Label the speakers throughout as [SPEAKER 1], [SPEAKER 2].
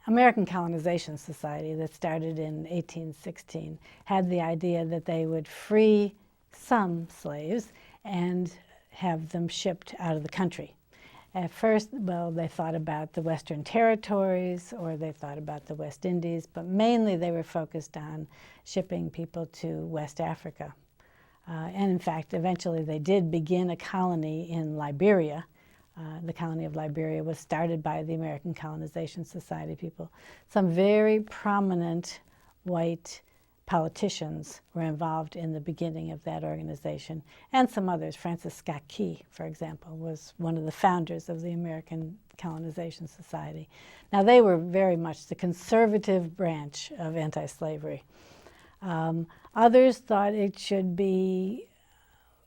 [SPEAKER 1] American Colonization Society that started in 1816 had the idea that they would free some slaves and have them shipped out of the country. At first, well, they thought about the Western Territories or they thought about the West Indies, but mainly they were focused on shipping people to West Africa. And in fact, eventually they did begin a colony in Liberia. The colony of Liberia was started by the American Colonization Society people. Some very prominent white politicians were involved in the beginning of that organization, and some others. Francis Scott Key, for example, was one of the founders of the American Colonization Society. Now, they were very much the conservative branch of anti-slavery. Others thought it should be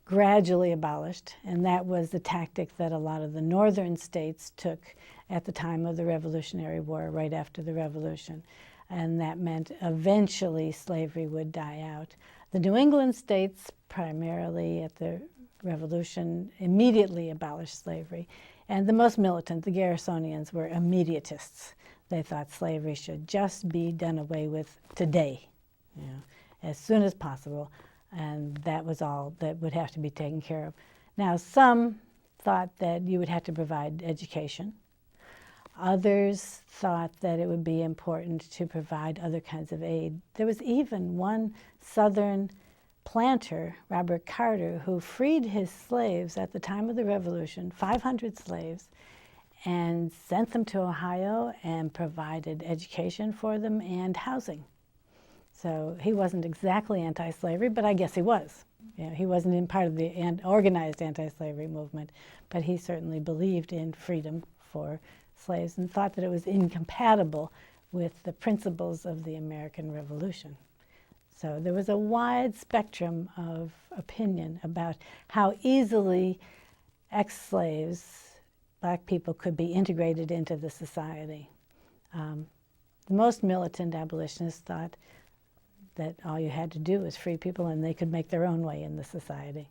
[SPEAKER 1] gradually abolished, and that was the tactic that a lot of the northern states took at the time of the Revolutionary War, right after the Revolution. And that meant eventually slavery would die out. The New England states, primarily at the Revolution, immediately abolished slavery. And the most militant, the Garrisonians, were immediatists. They thought slavery should just be done away with today, as soon as possible. And that was all that would have to be taken care of. Now, some thought that you would have to provide education. Others thought that it would be important to provide other kinds of aid. There was even one Southern planter, Robert Carter, who freed his slaves at the time of the Revolution, 500 slaves, and sent them to Ohio and provided education for them and housing. So he wasn't exactly anti-slavery, but I guess he was. He wasn't in part of the organized anti-slavery movement, but he certainly believed in freedom for slaves and thought that it was incompatible with the principles of the American Revolution. So there was a wide spectrum of opinion about how easily ex-slaves, black people, could be integrated into the society. The most militant abolitionists thought that all you had to do was free people and they could make their own way in the society.